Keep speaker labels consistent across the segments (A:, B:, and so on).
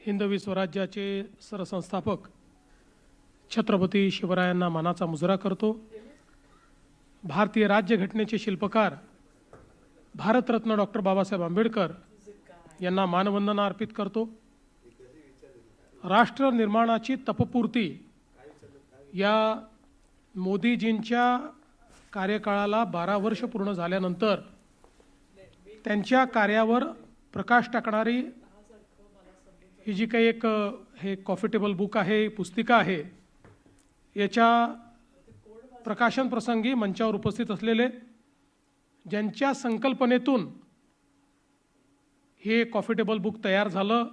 A: हिंदवी स्वराज्याचे सरसंस्थापक छत्रपती शिवरायांना मानाचा मुजरा करतो। भारतीय राज्यघटनेचे शिल्पकार भारतरत्न डॉक्टर बाबासाहेब आंबेडकर यांना मानवंदना अर्पित करतो। राष्ट्र निर्माणाची तपपूर्ती या मोदीजींच्या कार्यकाळाला 12 वर्ष पूर्ण झाल्यानंतर त्यांच्या कार्यावर प्रकाश टाकणारी ही जी काही एक हे कॉफी टेबल बुक आहे, पुस्तिका आहे, याच्या प्रकाशन प्रसंगी मंचावर उपस्थित असलेले ज्यांच्या संकल्पनेतून हे कॉफी टेबल बुक तयार झालं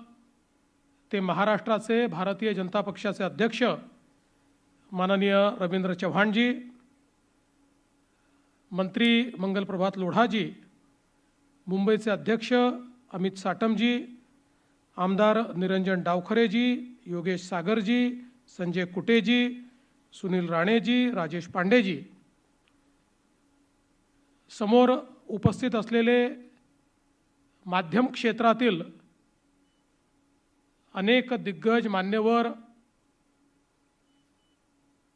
A: ते महाराष्ट्राचे भारतीय जनता पक्षाचे अध्यक्ष माननीय रवींद्र चव्हाणजी, मंत्री मंगलप्रभात लोढाजी, मुंबईचे अध्यक्ष अमित साटमजी, आमदार निरंजन डावखरेजी, योगेश सागरजी, संजय कुटेजी, सुनील राणेजी, राजेश पांडेजी, समोर उपस्थित असलेले माध्यम क्षेत्रातील अनेक दिग्गज मान्यवर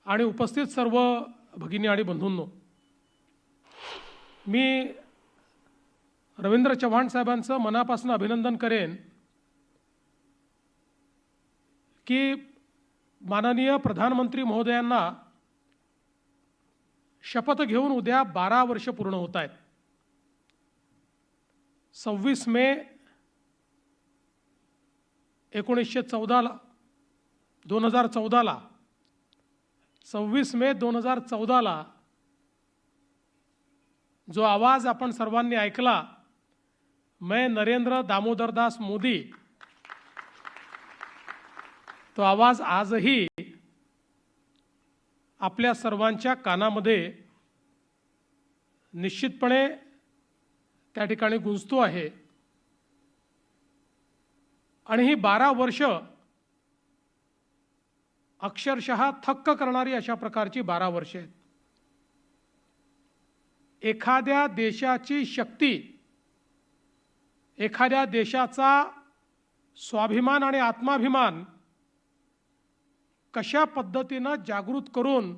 A: आणि उपस्थित सर्व भगिनी आणि बंधूंनो, मी रवींद्र चव्हाण साहेबांचं मनापासून अभिनंदन करेन की माननीय प्रधानमंत्री महोदयांना शपथ घेऊन उद्या 12 वर्ष पूर्ण होत आहेत। 26 मे 1914 ला 2014 ला 26 मे 2014 ला जो आवाज आपण सर्वांनी ऐकला, मैं नरेंद्र दामोदर दास मोदी, तो आवाज आजही आपल्या सर्वांच्या कानामध्ये निश्चितपणे त्या ठिकाणी गुंजतो आहे। आणि ही 12 वर्ष अक्षरशः थक्क करणारी अशा प्रकारची 12 वर्षे आहेत। एखाद्या देशाची शक्ती, एखाद्या देशाचा स्वाभिमान आणि आत्माभिमान कशा पद्धतीने जागृत करून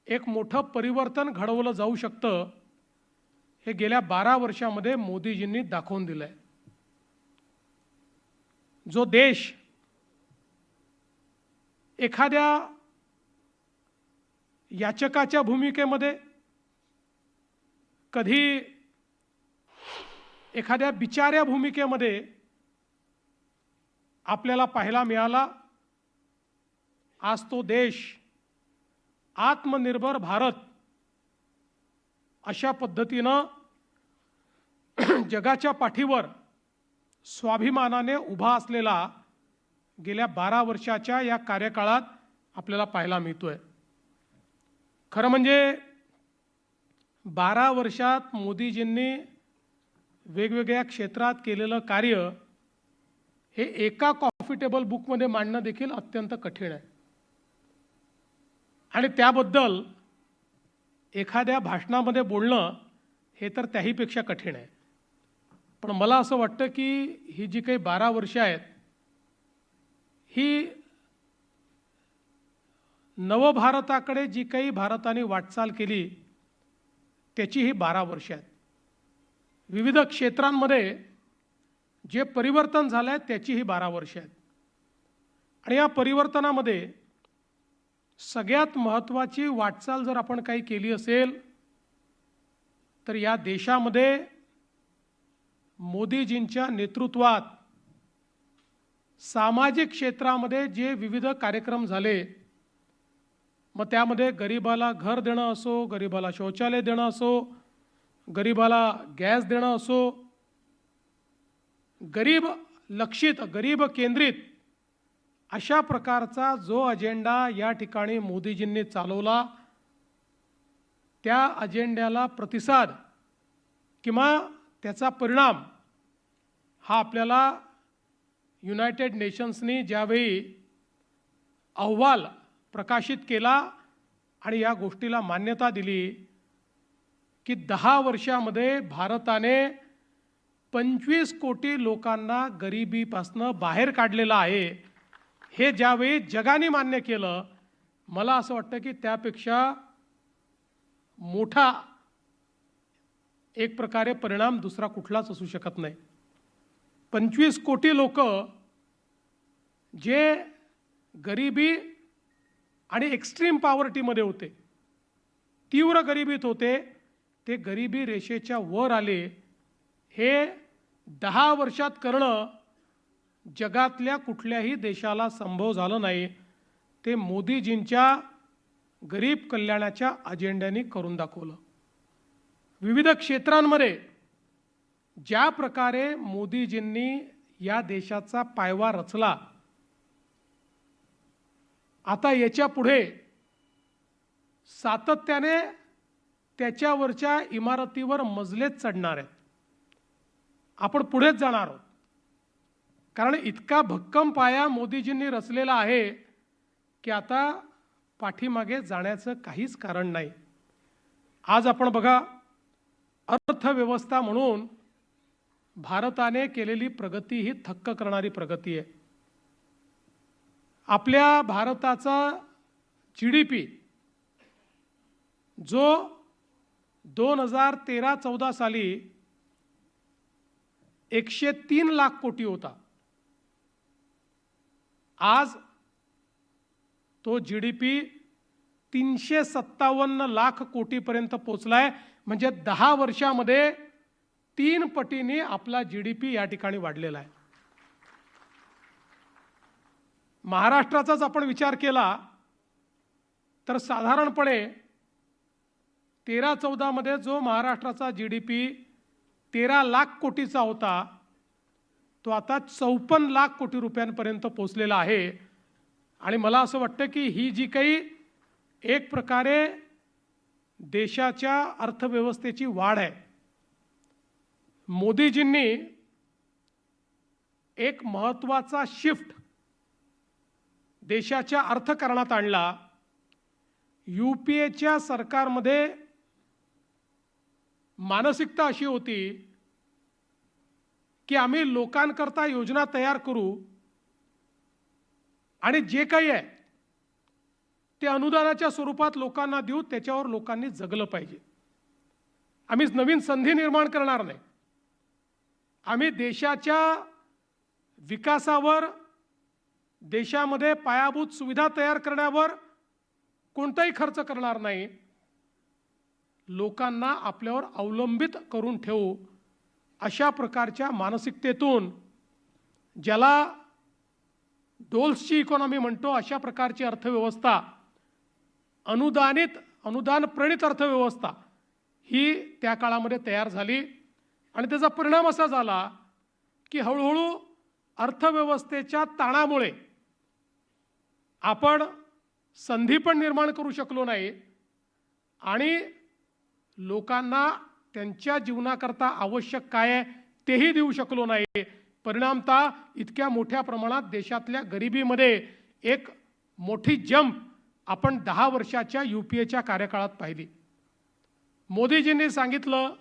A: एक मोठं परिवर्तन घडवलं जाऊ शकतं, हे गेल्या 12 वर्षामध्ये मोदीजींनी दाखवून दिलंय। जो देश एखाद्या याचकाच्या भूमिकेमध्ये, कधी एखाद्या बिचाऱ्या भूमिकेमध्ये आपल्याला पाहायला मिळाला, आज तो देश आत्मनिर्भर भारत अशा पद्धतीनं जगाच्या पाठीवर स्वाभिमानाने उभा असलेला गेल्या 12 वर्षाच्या या कार्यकाळात आपल्याला पाहायला मिळतोय। खरं म्हणजे 12 वर्षात मोदीजींनी वेगवेगळ्या क्षेत्रात केलेलं कार्य हे एका कॉफी टेबल बुकमध्ये मांडणं देखील अत्यंत कठीण आहे। आणि त्याबद्दल एखाद्या भाषणामध्ये बोलणं हे तर त्याहीपेक्षा कठीण आहे। पण मला असं वाटतं की ही जी काही 12 वर्ष आहेत, ही नवभारताकडे जी काही भारताने वाटचाल केली त्याची ही 12 वर्ष आहेत। विविध क्षेत्रांमध्ये जे परिवर्तन झालं आहे त्याची ही 12 वर्ष आहेत। आणि या परिवर्तनामध्ये सगळ्यात महत्त्वाची वाटचाल जर आपण काही केली असेल तर या देशामध्ये मोदीजींच्या नेतृत्वात सामाजिक क्षेत्रामध्ये जे विविध कार्यक्रम झाले, मग त्यामध्ये गरिबाला घर देणं असो, गरिबाला शौचालय देणं असो, गरिबाला गॅस देणं असो, गरीब लक्षित, गरीब केंद्रित अशा प्रकारचा जो अजेंडा या ठिकाणी मोदीजींनी चालवला, त्या अजेंड्याला प्रतिसाद किंवा त्याचा परिणाम हा आपल्याला युनायटेड नेशन्सनी ज्यावेळी अहवाल प्रकाशित केला आणि या गोष्टीला मान्यता दिली की 10 वर्षामध्ये भारताने 25 कोटी लोकांना गरिबीपासून बाहेर काढलेलं आहे, हे ज्यावेळी जगाने मान्य केलं, मला असं वाटतं की त्यापेक्षा मोठा एक प्रकारे परिणाम दुसरा कुठलाच असू शकत नाही. 25 कोटी लोक जे गरिबी आणि एक्स्ट्रीम पॉवर्टीमध्ये होते, तीव्र गरिबीत होते, ते गरिबी रेषेच्या वर आले. हे 10 वर्षात करणं जगातल्या कुठल्याही देशाला संभव झालं नाही. ते मोदीजींच्या गरीब कल्याणाच्या अजेंड्याने करून दाखवलं. विविध क्षेत्रांमध्ये ज्या प्रकारे मोदीजींनी या देशाचा पायवा रचला, आता याच्या पुढे सातत्याने त्याच्यावरच्या इमारतीवर मजलेच चढणार आहेत. आपण पुढेच जाणार आहोत, कारण इतका भक्कम पाया मोदीजींनी रचलेला आहे की आता पाठीमागे जाण्याचं काहीच कारण नाही. आज आपण बघा, अर्थव्यवस्था म्हणून भारताने केलेली प्रगती ही थक्क करणारी प्रगती आहे. आपल्या भारताचा GDP जो 2013-14 साली 103 लाख कोटी होता, आज तो GDP 357 लाख कोटीपर्यंत पोहोचलाय. म्हणजे 10 वर्षामध्ये 3 पटीने आपला GDP या ठिकाणी वाढलेला आहे. महाराष्ट्राचाच आपण विचार केला तर साधारणपणे 13-14 मध्ये जो महाराष्ट्राचा GDP 13 लाख कोटीचा होता, तो आता 54 लाख कोटी रुपयांपर्यंत पोहोचलेला आहे. आणि मला असं वाटतं की ही जी काही एक प्रकारे देशाच्या अर्थव्यवस्थेची वाढ आहे, मोदीजींनी एक महत्त्वाचा शिफ्ट देशाच्या अर्थकारणात आणला. UPAच्या सरकारमध्ये मानसिकता अशी होती की आम्ही लोकांकरता योजना तयार करू आणि जे काही आहे ते अनुदानाच्या स्वरूपात लोकांना देऊ, त्याच्यावर लोकांनी जगलं पाहिजे. आम्ही नवीन संधी निर्माण करणार नाही, आम्ही देशाच्या विकासावर, देशामध्ये पायाभूत सुविधा तयार करण्यावर कोणताही खर्च करणार नाही, लोकांना आपल्यावर अवलंबित करून ठेवू, अशा प्रकारच्या मानसिकतेतून, ज्याला डोल्सची इकॉनॉमी म्हणतो, अशा प्रकारची अर्थव्यवस्था, अनुदान प्रणित अर्थव्यवस्था ही त्या काळामध्ये तयार झाली. आणि त्याचा परिणाम असा झाला की हळूहळू अर्थव्यवस्थेच्या ताणामुळे आपण संधी पण निर्माण करू शकलो नाही आणि लोकांना त्यांच्या जीवनाकरता आवश्यक काय आहे तेही देऊ शकलो नाही. परिणामतः इतक्या मोठ्या प्रमाणात देशातल्या गरिबीमध्ये एक मोठी जंप आपण 10 वर्षाच्या UPAच्या कार्यकाळात पाहिली. मोदीजींनी सांगितलं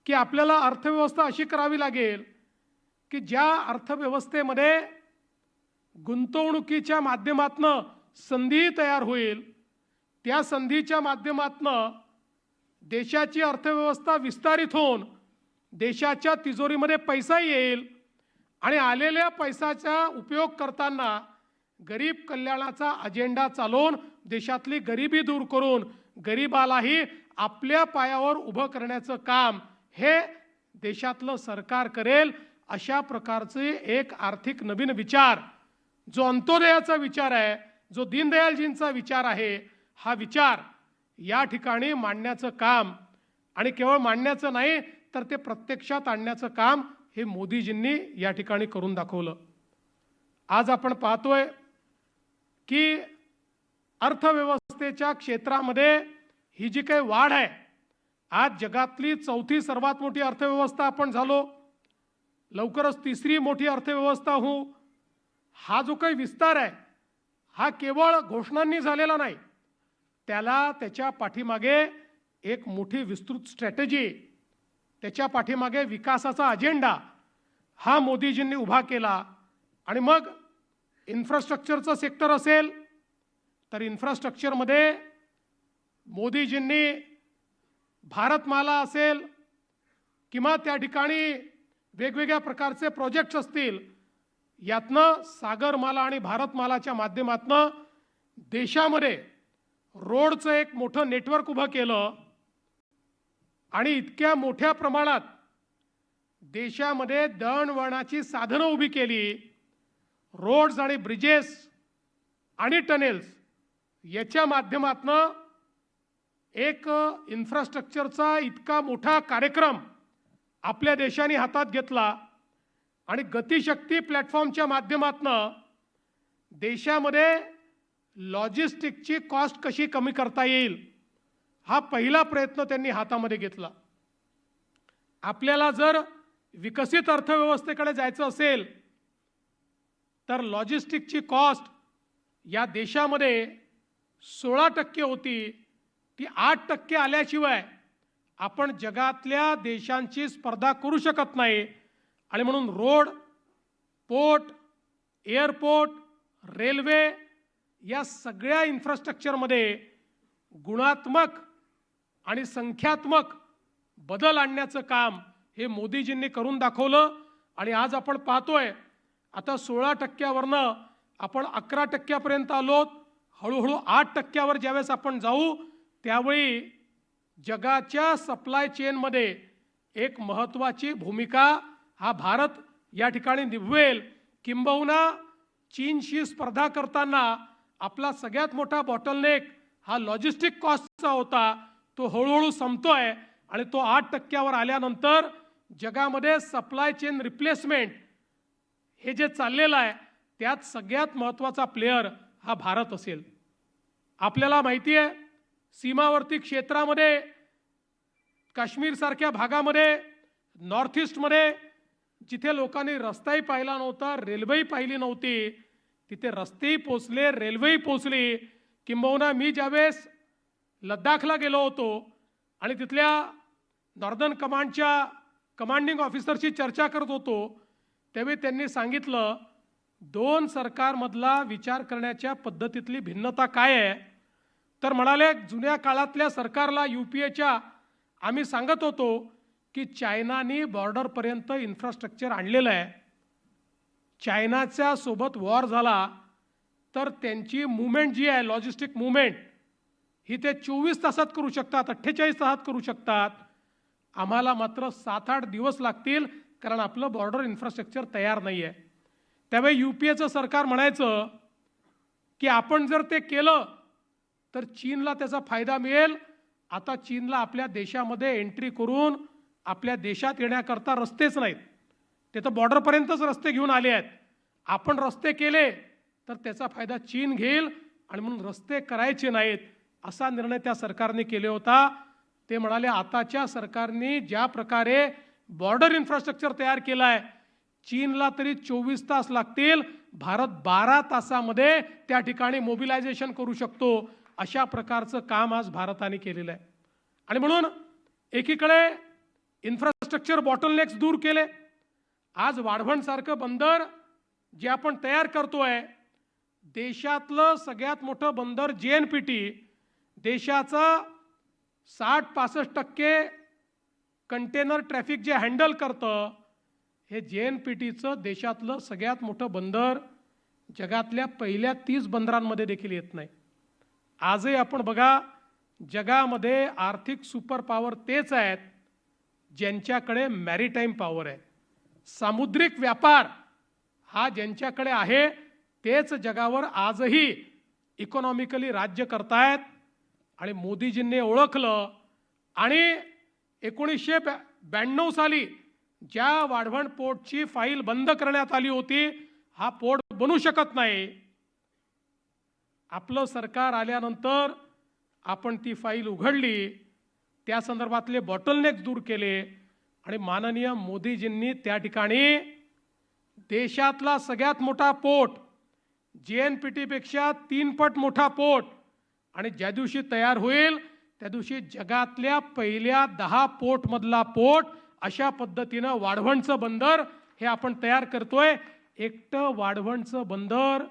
A: की आपल्याला अर्थव्यवस्था अशी करावी लागेल की ज्या अर्थव्यवस्थेमध्ये गुंतवणुकीच्या माध्यमातून संधी तयार होईल, त्या संधीच्या माध्यमातून देशाची अर्थव्यवस्था विस्तारित होऊन देशाच्या तिजोरीमध्ये पैसा येईल आणि आलेल्या पैशाचा उपयोग करताना गरीब कल्याणाचा अजेंडा चालवून देशातली गरिबी दूर करून गरिबालाही आपल्या पायावर उभं करण्याचं काम हे देशातलं सरकार करेल. अशा प्रकारचे एक आर्थिक नवीन विचार, जो अंत्योदयाचा विचार आहे, जो दीनदयालजींचा विचार आहे, हा विचार या ठिकाणी मांडण्याचं काम, आणि केवळ मांडण्याचं नाही तर ते प्रत्यक्षात आणण्याचं काम हे मोदीजींनी या ठिकाणी करून दाखवलं. आज आपण पाहतोय की अर्थव्यवस्थेच्या क्षेत्रामध्ये ही जी काही वाढ आहे, आज जगातली 4थी सर्वात मोठी अर्थव्यवस्था आपण झालो, लवकरच 3री मोठी अर्थव्यवस्था होऊ. हा जो काही विस्तार आहे हा केवळ घोषणांनी झालेला नाही, त्याला त्याच्या पाठीमागे एक मोठी विस्तृत स्ट्रॅटेजी, त्याच्या पाठीमागे विकासाचा अजेंडा हा मोदीजींनी उभा केला। आणि मग इन्फ्रास्ट्रक्चरचं सेक्टर असेल तर इन्फ्रास्ट्रक्चरमध्ये मोदीजींनी भारतमाला असेल किंवा त्या ठिकाणी वेगवेगळ्या प्रकारचे प्रोजेक्ट्स असतील, यातनं सागरमाला आणि भारतमालाच्या माध्यमातून देशामध्ये रोडचं एक मोठं नेटवर्क उभं केलं आणि इतक्या मोठ्या प्रमाणात देशामध्ये दळणवळणाची साधनं उभी केली। रोड्स आणि ब्रिजेस आणि टनेल्स याच्या माध्यमातून एक इन्फ्रास्ट्रक्चरचा इतका मोठा कार्यक्रम आपल्या देशाने हातात घेतला आणि गतिशक्ती प्लॅटफॉर्मच्या माध्यमातून देशामध्ये लॉजिस्टिकची कॉस्ट कशी कमी करता येईल हा पहिला प्रयत्न त्यांनी हातामध्ये घेतला। आपल्याला जर विकसित अर्थव्यवस्थेकडे जायचं असेल तर लॉजिस्टिकची कॉस्ट या देशामध्ये 16% होती, ती 8% आल्याशिवाय आपण जगातल्या देशांची स्पर्धा करू शकत नाही। आणि म्हणून रोड, पोर्ट, एअरपोर्ट, रेल्वे या सगळ्या इन्फ्रास्ट्रक्चरमध्ये गुणात्मक आणि संख्यात्मक बदल आणण्याचं काम हे मोदीजींनी करून दाखवलं। आणि आज आपण पाहतोय आता 16%वरनं आपण 11%पर्यंत आलोत। हळूहळू 8%वर ज्यावेळेस आपण जाऊ त्यावेळी जगाच्या सप्लाय चेनमध्ये एक महत्त्वाची भूमिका हा भारत या ठिकाणी निभवेल। किंबहुना चीनशी स्पर्धा करताना आपला सगळ्यात मोठा बॉटलनेक हा लॉजिस्टिक कॉस्टचा होता, तो हळूहळू संपतोय आणि तो 8%वर आल्यानंतर जगामध्ये सप्लाय चेन रिप्लेसमेंट हे जे चाललेलं आहे त्यात सगळ्यात महत्त्वाचा प्लेयर हा भारत असेल। आपल्याला माहिती आहे सीमावर्ती क्षेत्रामध्ये काश्मीरसारख्या भागामध्ये नॉर्थ ईस्टमध्ये जिथे लोकांनी रस्ताही पाहिला नव्हता, रेल्वेही पाहिली नव्हती, तिथे रस्तेही पोचले, रेल्वेही पोचली। किंबहुना मी ज्यावेळेस लद्दाखला गेलो होतो आणि तिथल्या नॉर्दर्न कमांडच्या कमांडिंग ऑफिसरशी चर्चा करत होतो त्यावेळी त्यांनी सांगितलं 2 सरकारमधला विचार करण्याच्या पद्धतीतली भिन्नता काय आहे। तर म्हणाले जुन्या काळातल्या सरकारला UPAच्या आम्ही सांगत होतो की चायनाने बॉर्डरपर्यंत इन्फ्रास्ट्रक्चर आणलेलं आहे, चायनाच्या सोबत वॉर झाला तर त्यांची मूव्हमेंट जी आहे लॉजिस्टिक मूव्हमेंट ही ते 24 तासात करू शकतात, 48 तासात करू शकतात, आम्हाला मात्र 7-8 दिवस लागतील कारण आपलं बॉर्डर इन्फ्रास्ट्रक्चर तयार नाही आहे। त्यावेळी UPAचं सरकार म्हणायचं की आपण जर ते केलं तर चीनला त्याचा फायदा मिळेल। आता चीनला आपल्या देशामध्ये एंट्री करून आपल्या देशात येण्याकरता रस्तेच नाहीत, ते तर बॉर्डरपर्यंतच रस्ते घेऊन आले आहेत। आपण रस्ते केले तर त्याचा फायदा चीन घेईल आणि म्हणून रस्ते करायचे नाहीत असा निर्णय त्या सरकारने केले होता। ते म्हणाले आताच्या सरकारने ज्या प्रकारे बॉर्डर इन्फ्रास्ट्रक्चर तयार केलं आहे चीनला तरी 24 तास लागतील, भारत 12 तासामध्ये त्या ठिकाणी मोबिलायझेशन करू शकतो। अशा प्रकारचं काम आज भारताने केलेलं आहे। आणि म्हणून एकीकडे इन्फ्रास्ट्रक्चर बॉटलनेक्स दूर केले। आज वाढवणसारखं बंदर जे आपण तयार करतोय, देशातलं सगळ्यात मोठं बंदर JNPT देशाचा 60-65% कंटेनर ट्रॅफिक जे हँडल करतं हे JNPTचं देशातलं सगळ्यात मोठं बंदर जगातल्या पहिल्या 30 बंदरांमध्ये देखील येत नाही। आजही आपण बघा जगामध्ये आर्थिक सुपर पॉवर तेच आहेत ज्यांच्याकडे मॅरीटाईम पॉवर आहे, सामुद्रिक व्यापार हा ज्यांच्याकडे आहे तेच जगावर आजही इकॉनॉमिकली राज्य करतायत। आणि मोदीजींनी ओळखलं आणि 1992 साली ज्या वाढवण पोर्टची फाईल बंद करण्यात आली होती, हा पोर्ट बनू शकत नाही, आपलं सरकार आल्यानंतर आपण ती फाईल उघडली, त्या संदर्भातले बॉटलनेक्स दूर केले आणि माननीय मोदीजींनी त्या ठिकाणी देशातला सगळ्यात मोठा पोर्ट JNPT पेक्षा 3 पट मोठा पोर्ट आणि ज्या दिवशी तयार होईल त्या दिवशी जगातल्या पहिल्या 10 पोर्टमधला पोर्ट अशा पद्धतीनं वाढवणचं बंदर हे आपण तयार करतोय. एकटं वाढवणचं बंदर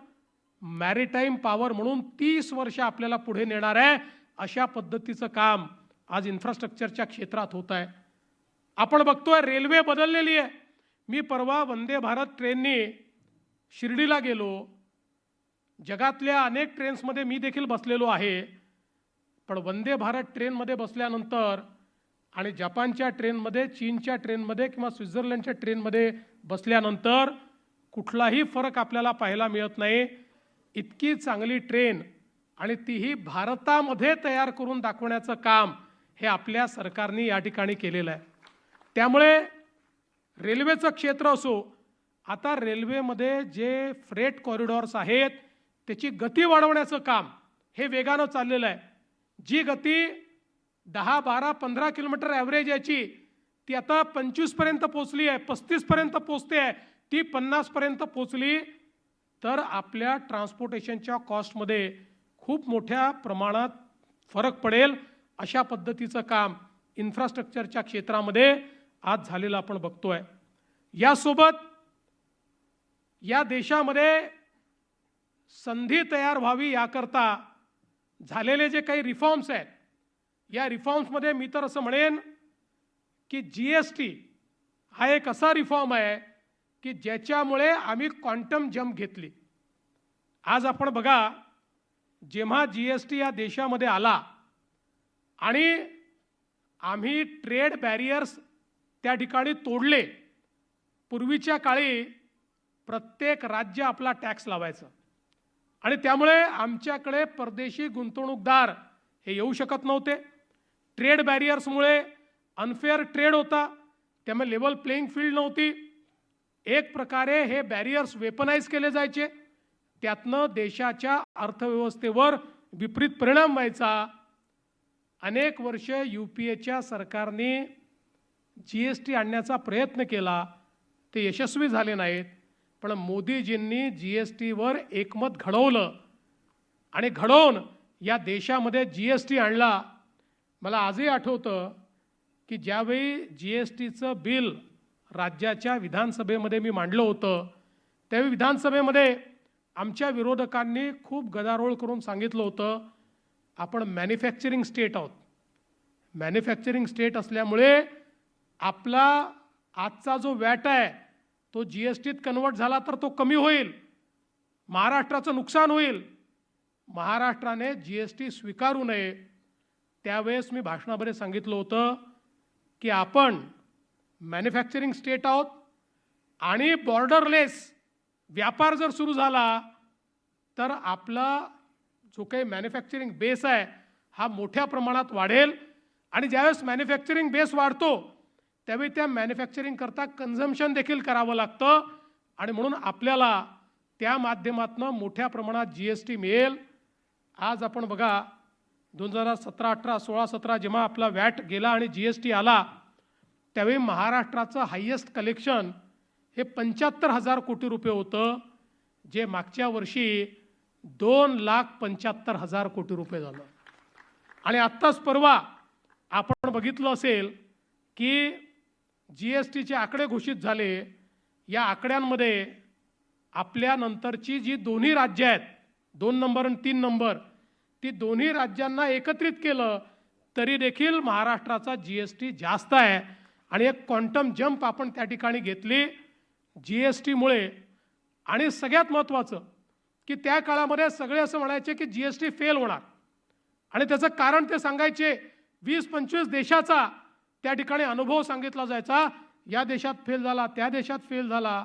A: मॅरिटाईम पॉवर म्हणून 30 वर्ष आपल्याला पुढे नेणार आहे. अशा पद्धतीचं काम आज इन्फ्रास्ट्रक्चरच्या क्षेत्रात होत आहे. आपण बघतोय रेल्वे बदललेली आहे. मी परवा वंदे भारत ट्रेननी शिर्डीला गेलो. जगातल्या अनेक ट्रेन्समध्ये मी देखील बसलेलो आहे. पण वंदे भारत ट्रेनमध्ये बसल्यानंतर आणि जपानच्या ट्रेनमध्ये, चीनच्या ट्रेनमध्ये किंवा स्वित्झर्लंडच्या ट्रेनमध्ये बसल्यानंतर कुठलाही फरक आपल्याला पाहायला मिळत नाही. इतकी चांगली ट्रेन आणि तीही भारतामध्ये तयार करून दाखवण्याचं काम हे आपल्या सरकारने या ठिकाणी केलेलं आहे. त्यामुळे रेल्वेचं क्षेत्र असो, आता रेल्वेमध्ये जे फ्रेट कॉरिडॉर्स आहेत त्याची गती वाढवण्याचं काम हे वेगानं चाललेलं आहे. जी गती 10, 12, 15 किलोमीटर ॲव्हरेज याची ती आता 25 पर्यंत पोहोचली आहे, 35 पर्यंत पोहोचते आहे, ती 50 पर्यंत पोहोचली तर आपल्या ट्रान्सपोर्टेशनच्या कॉस्टमध्ये खूप मोठ्या प्रमाणात फरक पडेल. अशा पद्धतीचं काम इन्फ्रास्ट्रक्चरच्या क्षेत्रामध्ये आज झालेलं आपण बघतोय. यासोबत या देशामध्ये संधी तयार व्हावी याकरता झालेले जे काही रिफॉर्म्स आहेत, या रिफॉर्म्समध्ये मी तर असं म्हणेन की GST हा एक असा रिफॉर्म आहे की ज्याच्यामुळे आम्ही क्वांटम जंप घेतली. आज आपण बघा, जेव्हा GST या देशामध्ये आला आणि आम्ही ट्रेड बॅरियर्स त्या ठिकाणी तोडले. पूर्वीच्या काळी प्रत्येक राज्य आपला टॅक्स लावायचं आणि त्यामुळे आमच्याकडे परदेशी गुंतवणूकदार हे येऊ शकत नव्हते. ट्रेड बॅरियर्समुळे अनफेअर ट्रेड होता, त्यामुळे लेवल प्लेइंग फील्ड नव्हती. एक प्रकारे हे बॅरियर्स वेपनाइज केले जायचे, त्यातनं देशाच्या अर्थव्यवस्थेवर विपरीत परिणाम व्हायचा. अनेक वर्ष UPAच्या सरकारने GST आणण्याचा प्रयत्न केला, ते यशस्वी झाले नाहीत. पण मोदीजींनी GSTवर एकमत घडवलं आणि घडवून या देशामध्ये GST आणला. मला आजही आठवतं की ज्यावेळी GSTचं बिल राज्याच्या विधानसभेमध्ये मी मांडलं होतं, त्यावेळी विधानसभेमध्ये आमच्या विरोधकांनी खूप गदारोळ करून सांगितलं होतं, आपण मॅन्युफॅक्चरिंग स्टेट आहोत. मॅन्युफॅक्चरिंग स्टेट असल्यामुळे आपला आजचा जो वॅट आहे तो GSTत कन्वर्ट झाला तर तो कमी होईल, महाराष्ट्राचं नुकसान होईल. महाराष्ट्राने GST स्वीकारू नये. त्यावेळेस मी भाषणामध्ये सांगितलं होतं की आपण मॅन्युफॅक्चरिंग स्टेट आहोत आणि बॉर्डरलेस व्यापार जर सुरू झाला तर आपला जो काही मॅन्युफॅक्चरिंग बेस आहे हा मोठ्या प्रमाणात वाढेल. आणि ज्यावेळेस मॅन्युफॅक्चरिंग बेस वाढतो त्यावेळी त्या मॅन्युफॅक्चरिंग करता कन्झम्पशन देखील करावं लागतं आणि म्हणून आपल्याला त्या माध्यमातून मोठ्या प्रमाणात GST मिळेल. आज आपण बघा 2017, 18, 16, 17 जेव्हा आपला वॅट गेला आणि GST आला त्यावेळी महाराष्ट्राचं हायेस्ट कलेक्शन हे 75,000 कोटी रुपये होतं, जे मागच्या वर्षी 2,75,000 कोटी रुपये झालं. आणि आत्ताच परवा आपण बघितलं असेल की GSTचे आकडे घोषित झाले. या आकड्यांमध्ये आपल्या नंतरची जी दोन्ही राज्य आहेत, 2 नंबर आणि 3 नंबर, ती दोन्ही राज्यांना एकत्रित केलं तरी देखील महाराष्ट्राचा GST जास्त आहे. आणि एक क्वांटम जंप आपण त्या ठिकाणी घेतली GSTमुळे. आणि सगळ्यात महत्त्वाचं की त्या काळामध्ये सगळे असं म्हणायचे की GST फेल होणार आणि त्याचं कारण ते सांगायचे. 20-25 देशाचा त्या ठिकाणी अनुभव सांगितला जायचा, या देशात फेल झाला, त्या देशात फेल झाला.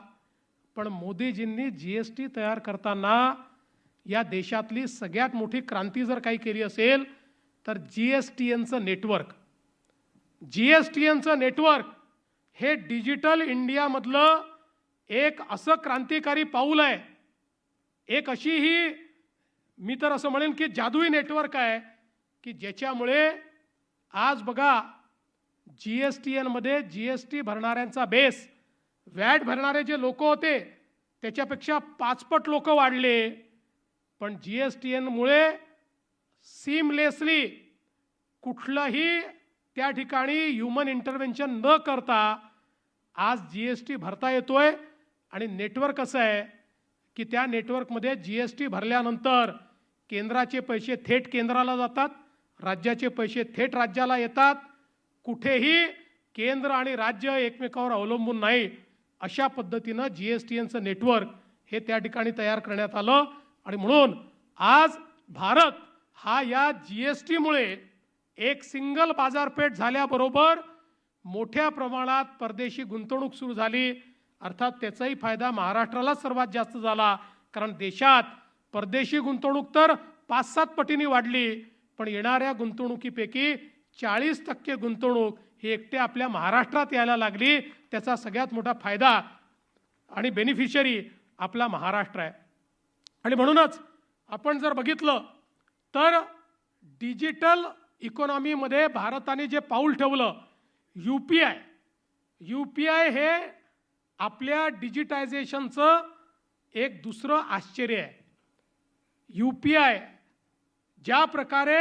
A: पण मोदीजींनी GST तयार करताना या देशातली सगळ्यात मोठी क्रांती जर काही केली असेल तर GSTNचं नेटवर्क हे डिजिटल इंडियामधलं एक असं क्रांतिकारी पाऊल आहे. एक अशी ही मी तर असं म्हणेन की जादुई नेटवर्क आहे की ज्याच्यामुळे आज बघा GSTNमध्ये GST भरणाऱ्यांचा बेस, वॅट भरणारे जे लोक होते त्याच्यापेक्षा 5 पट लोक वाढले. पण GSTNमुळे सीमलेसली कुठलाही त्या ठिकाणी ह्युमन इंटरव्हेन्शन न करता आज GST भरता येतोय। आणि नेटवर्क असं आहे की त्या नेटवर्कमध्ये GST भरल्यानंतर केंद्राचे पैसे थेट केंद्राला जातात, राज्याचे पैसे थेट राज्याला येतात। कुठेही केंद्र आणि राज्य एकमेकावर अवलंबून नाही, अशा पद्धतीनं GSTNचं नेटवर्क हे त्या ठिकाणी तयार करण्यात आलं। आणि म्हणून आज भारत हा या GSTमुळे एक सिंगल बाजारपेठ झाल्याबरोबर मोठ्या प्रमाणात परदेशी गुंतवणूक सुरू झाली। अर्थात त्याचाही फायदा महाराष्ट्राला सर्वात जास्त झाला, कारण देशात परदेशी गुंतवणूक तर 5-7 पटींनी वाढली, पण येणाऱ्या गुंतवणुकीपैकी 40% गुंतवणूक ही एकटे आपल्या महाराष्ट्रात यायला लागली। त्याचा सगळ्यात मोठा फायदा आणि बेनिफिशियरी आपला महाराष्ट्र आहे। आणि म्हणूनच आपण जर बघितलं तर डिजिटल इकॉनॉमीमध्ये भारताने जे पाऊल ठेवलं, UPI हे आपल्या डिजिटायझेशनचं एक दुसरं आश्चर्य आहे। UPI ज्या प्रकारे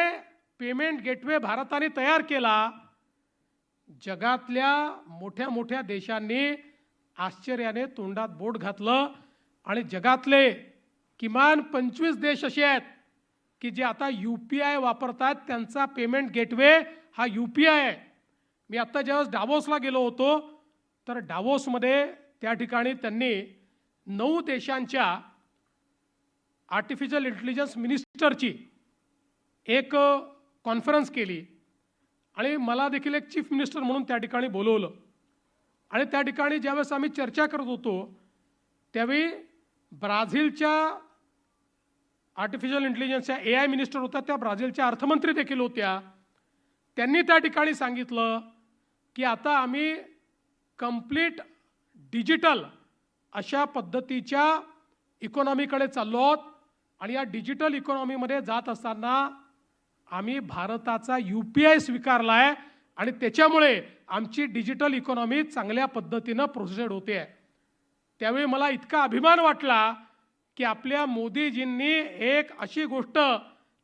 A: पेमेंट गेटवे भारताने तयार केला, जगातल्या मोठ्या मोठ्या देशांनी आश्चर्याने तोंडात बोट घातलं। आणि जगातले किमान 25 देश असे आहेत की जे आता UPI वापरतात, त्यांचा पेमेंट गेटवे हा UPI आहे। मी आता जेव्हा डावोसला गेलो होतो तर डावोसमध्ये त्या ठिकाणी त्यांनी 9 देशांच्या आर्टिफिशियल इंटेलिजन्स मिनिस्टरची एक कॉन्फरन्स केली आणि मला देखील एक चीफ मिनिस्टर म्हणून त्या ठिकाणी बोलवलं। आणि त्या ठिकाणी ज्यावेळेस आम्ही चर्चा करत होतो त्यावेळी ब्राझीलच्या आर्टिफिशियल इंटेलिजन्सच्या AI मिनिस्टर होत्या, त्या ब्राझीलच्या अर्थमंत्री देखील होत्या। त्यांनी त्या ठिकाणी सांगितलं की आता आम्ही कंप्लीट डिजिटल अशा पद्धतीच्या इकॉनॉमीकडे चाललो आहोत। आणि या डिजिटल इकॉनॉमीमध्ये जात असताना आम्ही भारताचा UPI स्वीकारला आहे आणि त्याच्यामुळे आमची डिजिटल इकॉनॉमी चांगल्या पद्धतीनं प्रोसेड होते आहे। त्यावेळी मला इतका अभिमान वाटला की आपल्या मोदीजींनी एक अशी गोष्ट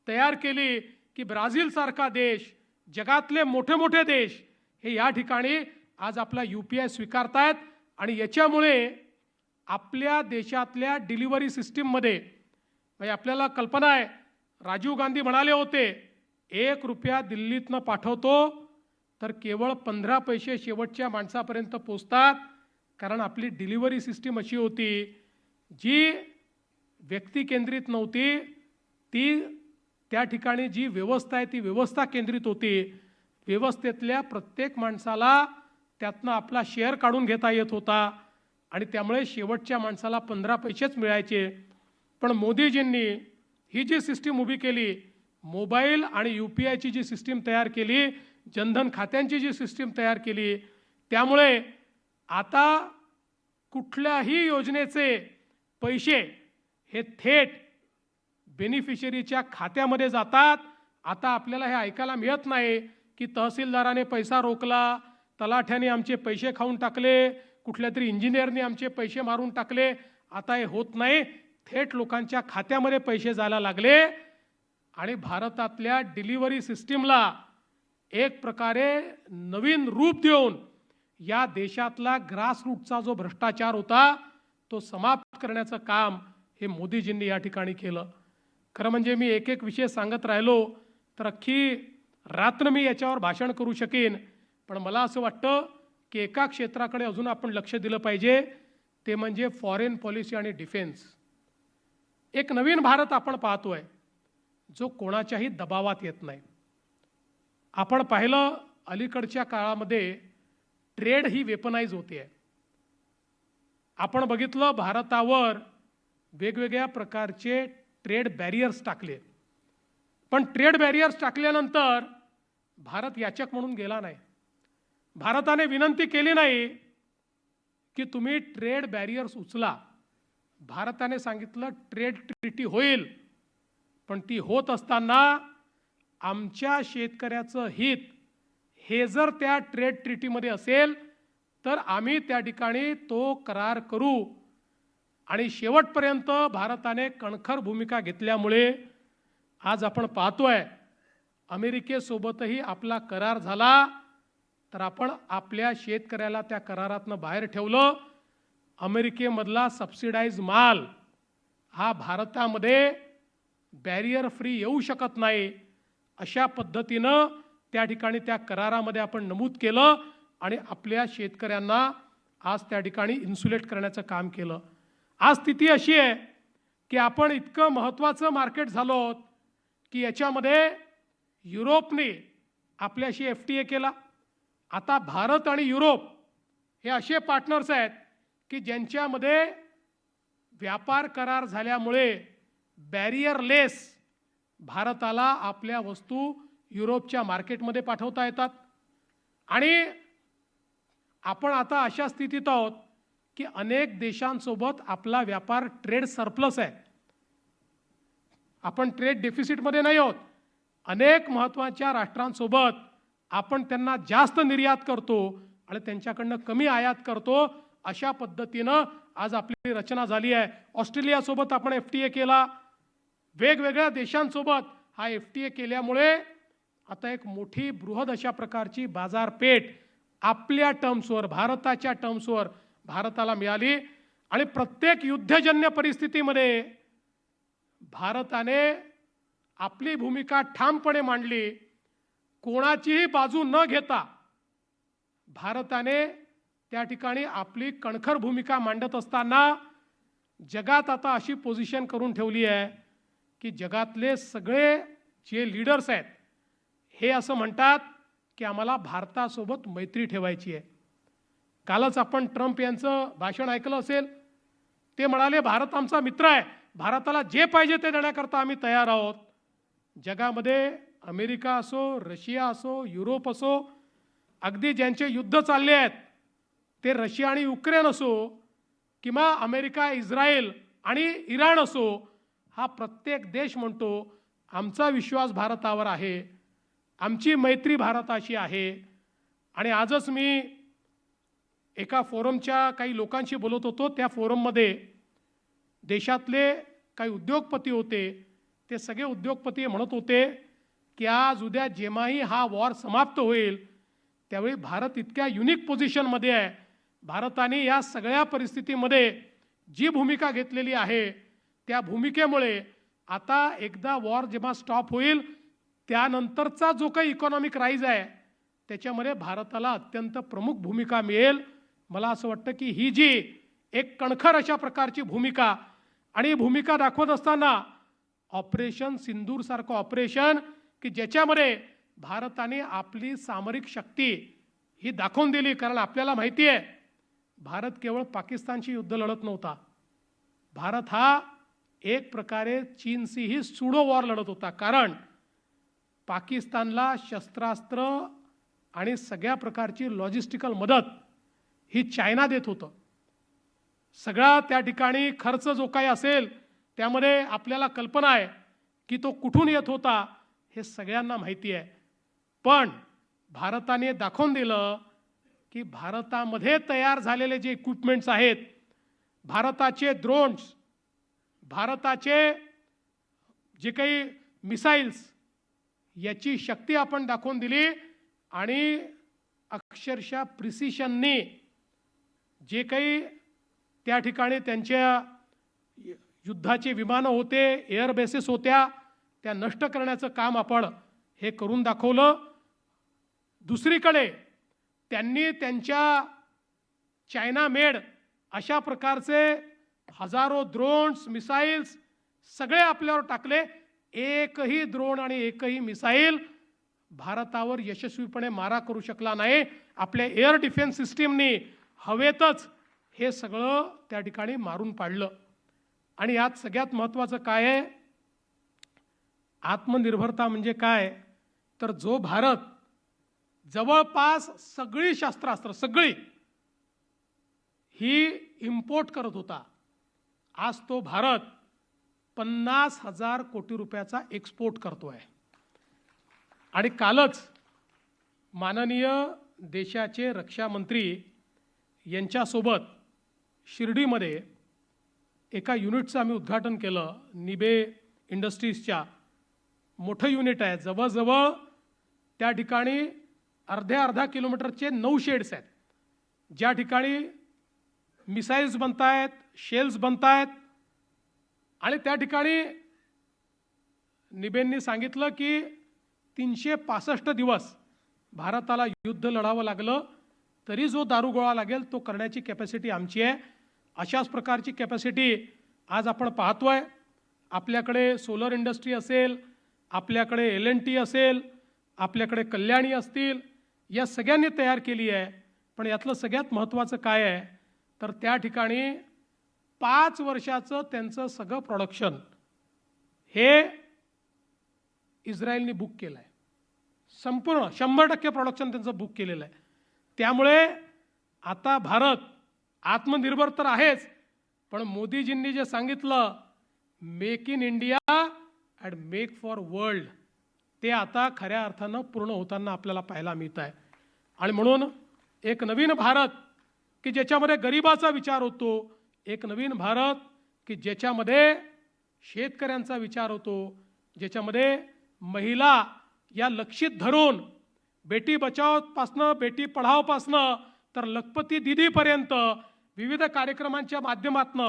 A: तयार केली की ब्राझीलसारखा देश, जगातले मोठे मोठे देश हे या ठिकाणी आज आपला UPI स्वीकारतायत। आणि याच्यामुळे आपल्या देशातल्या डिलिव्हरी सिस्टीममध्ये म्हणजे आपल्याला कल्पना आहे, राजीव गांधी म्हणाले होते 1 रुपया दिल्लीतनं पाठवतो तर केवळ 15 पैसे शेवटच्या माणसापर्यंत पोचतात, कारण आपली डिलिव्हरी सिस्टीम अशी होती जी व्यक्ती केंद्रित नव्हती, ती त्या ठिकाणी जी व्यवस्था आहे ती व्यवस्था केंद्रित होती। व्यवस्थेतल्या प्रत्येक माणसाला त्यातनं आपला शेअर काढून घेता येत होता आणि त्यामुळे शेवटच्या माणसाला 15 पैसेच मिळायचे। पण मोदीजींनी ही जी सिस्टीम उभी केली, मोबाईल आणि UPIची जी सिस्टीम तयार केली, जनधन खात्यांची जी सिस्टीम तयार केली, त्यामुळे आता कुठल्याही योजनेचे पैसे हे थेट बेनिफिशियरीच्या खात्यामध्ये जातात। आता आपल्याला हे ऐकायला मिळत नाही की तहसीलदाराने पैसा रोखला, तलाठ्याने आमचे पैसे खाऊन टाकले, कुठल्या तरी इंजिनियरने आमचे पैसे मारून टाकले। आता हे होत नाही, थेट लोकांच्या खात्यामध्ये पैसे जायला लागले। आणि भारतातल्या डिलिव्हरी सिस्टीमला एक प्रकारे नवीन रूप देऊन या देशातला ग्रासरूटचा जो भ्रष्टाचार होता तो समाप्त करण्याचं काम हे मोदीजींनी या ठिकाणी केलं। खरं म्हणजे मी एक एक विषय सांगत राहिलो तर अख्खी रात्र मी याच्यावर भाषण करू शकेन, पण मला असं वाटतं की एका क्षेत्राकडे अजून आपण लक्ष दिलं पाहिजे, ते म्हणजे फॉरेन पॉलिसी आणि डिफेन्स। एक नवीन भारत आपण पाहतोय जो कोणाच्याही दबावात येत नाही। आपण पाहिलं अलीकडच्या काळामध्ये ट्रेड ही वेपनाइज होते आहे। आपण बघितलं भारतावर वेगवेगळ्या प्रकारचे ट्रेड बॅरियर्स टाकले, पण ट्रेड बॅरियर्स टाकल्यानंतर भारत याचक म्हणून गेला नाही। भारताने विनंती केली नाही की तुम्ही ट्रेड बॅरियर्स उचला। भारताने सांगितलं ट्रेड ट्रीटी होईल, पण ती होत असताना आमच्या शेतकऱ्याचं हित हे जर त्या ट्रेड ट्रीटीमध्ये असेल तर आम्ही त्या ठिकाणी तो करार करू। आणि शेवटपर्यंत भारताने कणखर भूमिका घेतल्यामुळे आज आपण पाहतोय अमेरिकेसोबतही आपला करार झाला तर आपण आपल्या शेतकऱ्याला त्या करारातनं बाहेर ठेवलं. अमेरिकेमधला सबसिडाइज माल हा भारतामध्ये बॅरियर फ्री येऊ शकत नाही, अशा पद्धतीनं त्या ठिकाणी त्या करारामध्ये आपण नमूद केलं आणि आपल्या शेतकऱ्यांना आज त्या ठिकाणी इन्सुलेट करण्याचं काम केलं. आज स्थिती अशी आहे की आपण इतकं महत्त्वाचं मार्केट झालो आहोत की याच्यामध्ये युरोपने आपल्याशी FTA केला. आता भारत आणि युरोप हे असे पार्टनर्स आहेत की ज्यांच्यामध्ये व्यापार करार झाल्यामुळे बॅरियरलेस भारताला आपल्या वस्तू युरोपच्या मार्केटमध्ये पाठवता येतात. आणि आपण आता अशा स्थितीत आहोत की अनेक देशांसोबत आपला व्यापार ट्रेड सरप्लस आहे. आपण ट्रेड डेफिसिटमध्ये नाही आहोत. अनेक महत्त्वाच्या राष्ट्रांसोबत आपण त्यांना जास्त निर्यात करतो आणि त्यांच्याकडनं कमी आयात करतो. अशा पद्धतीनं आज आपली रचना झाली आहे. ऑस्ट्रेलियासोबत आपण FTA केला. वेगवेगळ्या देशांसोबत हा FTA केल्यामुळे आता एक मोठी बृहद अशा प्रकारची बाजारपेठ आपल्या टर्म्सवर, भारताच्या टर्म्सवर भारताला मिळाली. आणि प्रत्येक युद्धजन्य परिस्थितीमध्ये भारताने आपली भूमिका ठामपणे मांडली. कोणाचीही बाजू न घेता भारताने त्या ठिकाणी आपली कणखर भूमिका मांडत असताना जगात आता अशी पोझिशन करून ठेवली आहे की जगातले सगळे जे लीडर्स आहेत हे असं म्हणतात की आम्हाला भारतासोबत मैत्री ठेवायची आहे. कालच आपण ट्रम्प यांचं भाषण ऐकलं असेल. ते म्हणाले भारत आमचा मित्र आहे, भारताला जे पाहिजे ते देण्याकरता आम्ही तयार आहोत. जगामध्ये अमेरिका असो, रशिया असो, युरोप असो, अगदी ज्यांचे युद्ध चालले आहेत ते रशिया आणि युक्रेन असो किंवा अमेरिका, इस्रायल आणि इराण असो, हा प्रत्येक देश म्हणतो आमचा विश्वास भारतावर आहे, आमची मैत्री भारताशी आहे. आणि आजच मी एका फोरमच्या काही लोकांशी बोलत होतो. त्या फोरममध्ये देशातले काही उद्योगपती होते. ते सगळे उद्योगपती म्हणत होते की आज उद्या जेव्हाही हा वॉर समाप्त होईल त्यावेळी भारत इतक्या युनिक पोझिशनमध्ये आहे. भारताने या सगळ्या परिस्थितीमध्ये जी भूमिका घेतलेली आहे त्या भूमिकेमुळे आता एकदा वॉर जेव्हा स्टॉप होईल त्यानंतरचा जो काही इकॉनॉमिक राईज आहे त्याच्यामध्ये भारताला अत्यंत प्रमुख भूमिका मिळेल. मला असं वाटतं की ही जी एक कणखर अशा प्रकारची भूमिका आणि भूमिका दाखवत असताना ऑपरेशन सिंदूर सारखं ऑपरेशन की ज्याच्यामध्ये भारताने आपली सामरिक शक्ती ही दाखवून दिली. कारण आपल्याला माहिती आहे भारत केवळ पाकिस्तानशी युद्ध लढत नव्हता. भारत हा एक प्रकारे चीनशीही सुडो वॉर लढत होता. कारण पाकिस्तानला शस्त्रास्त्र आणि सगळ्या प्रकारची लॉजिस्टिकल मदत ही चायना देत होतं. सगळा त्या ठिकाणी खर्च जो काही असेल त्यामध्ये आपल्याला कल्पना आहे की तो कुठून येत होता हे सगळ्यांना माहिती आहे. पण भारताने दाखवून दिलं की भारतामध्ये तयार झालेले जे इक्विपमेंट्स आहेत, भारताचे ड्रोन्स, भारताचे जे काही मिसाईल्स, याची शक्ती आपण दाखवून दिली. आणि अक्षरशः प्रिसिशननी जे काही त्या ठिकाणी त्यांच्या युद्धाचे विमानं होते, एअर बेसेस होत्या, त्या नष्ट करण्याचं काम आपण हे करून दाखवलं. दुसरीकडे त्यांनी त्यांच्या चायना मेड अशा प्रकारचे हजारो ड्रोन्स, मिसाईल्स सगळे आपल्यावर टाकले. एकही ड्रोन आणि एकही मिसाईल भारतावर यशस्वीपणे मारा करू शकला नाही. आपल्या एअर डिफेन्स सिस्टीमनी हवेतच हे सगळं त्या ठिकाणी मारून पाडलं. आणि यात सगळ्यात महत्त्वाचं काय आहे, आत्मनिर्भरता म्हणजे काय, तर जो भारत जवळपास सगळी शस्त्रास्त्र सगळी ही इम्पोर्ट करत होता, आज तो भारत 50,000 कोटी रुपयाचा एक्सपोर्ट करतो आहे. आणि कालच माननीय देशाचे रक्षा मंत्री यांच्यासोबत शिर्डीमध्ये एका युनिटचं आम्ही उद्घाटन केलं, निबे इंडस्ट्रीजच्या. मोठं युनिट आहे. जवळजवळ त्या ठिकाणी अर्ध्या किलोमीटरचे 9 शेड्स आहेत, ज्या ठिकाणी मिसाईल्स बनत आहेत, शेल्स बनत आहेत. आणि त्या ठिकाणी निबेंनी सांगितलं की 365 दिवस भारताला युद्ध लढावं लागलं तरी जो दारुगोळा लागेल तो करण्याची कॅपॅसिटी आमची आहे. अशाच प्रकारची कॅपॅसिटी आज आपण पाहतोय. आपल्याकडे सोलर इंडस्ट्री असेल, आपल्याकडे LNT असेल, आपल्याकडे कल्याणी असतील, या सगळ्यांनी तयार केली आहे. पण यातलं सगळ्यात महत्त्वाचं काय आहे तर त्या ठिकाणी 5 वर्षाचं त्यांचं सगळं प्रोडक्शन हे इस्रायलने बुक केलं आहे. संपूर्ण 100% प्रोडक्शन त्यांचं बुक केलेलं आहे. त्यामुळे आता भारत आत्मनिर्भर तर आहेच, पण मोदीजींनी जे सांगितलं make in India and make for world, ते आता खऱ्या अर्थानं पूर्ण होताना आपल्याला पाहायला मिळत आहे. आणि म्हणून एक नवीन भारत की ज्याच्यामध्ये गरिबाचा विचार होतो, एक नवीन भारत की ज्याच्यामध्ये शेतकऱ्यांचा विचार होतो, ज्याच्यामध्ये महिला या लक्षित धरून बेटी बचावपासनं बेटी पढावपासनं तर लखपती दीदीपर्यंत विविध कार्यक्रमांच्या माध्यमातून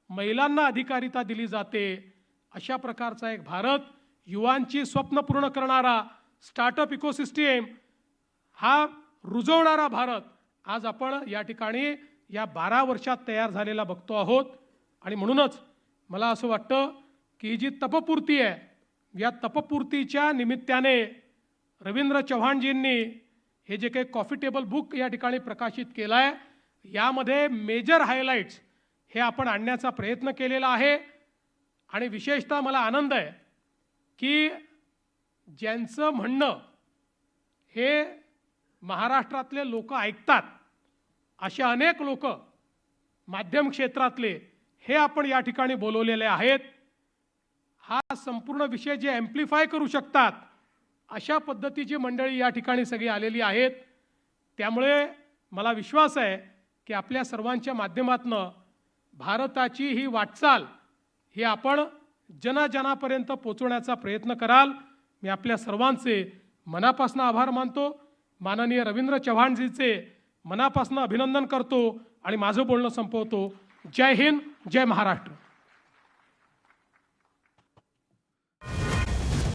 A: महिलांना अधिकारिता दिली जाते. अशा प्रकारचा एक भारत, युवांची स्वप्न पूर्ण करणारा, स्टार्टअप इकोसिस्टीम हा रुजवणारा भारत आज आपण या ठिकाणी या 12 वर्षात तयार झालेला बघतो आहोत. आणि म्हणूनच मला असं वाटतं की ही जी तपपूर्ती आहे, या तपपूर्तीच्या निमित्ताने रवींद्र चव्हाणजींनी हे जे काही कॉफी टेबल बुक या ठिकाणी प्रकाशित केलं आहे, यामध्ये मेजर हायलाइट्स हे आपण आणण्याचा प्रयत्न केलेला आहे. आणि विशेषतः मला आनंद आहे की ज्यांचं म्हणणं हे महाराष्ट्रातले लोक ऐकतात, अशा अनेक लोक माध्यम क्षेत्रातले हे आपण या ठिकाणी बोलवलेले आहेत. हा संपूर्ण विषय जे ॲम्प्लिफाय करू शकतात अशा पद्धतीची मंडळी या ठिकाणी सगळी आलेली आहेत. त्यामुळे मला विश्वास आहे की आपल्या सर्वांच्या माध्यमातून भारताची ही वाटचाल ही आपण जनाजनापर्यंत पोहोचवण्याचा प्रयत्न कराल. मी आपल्या सर्वांचे मनापासून आभार मानतो. माननीय रवींद्र चव्हाणजीचे मनापासून अभिनंदन करतो आणि माझं बोलणं संपवतो. जय हिंद, जय महाराष्ट्र.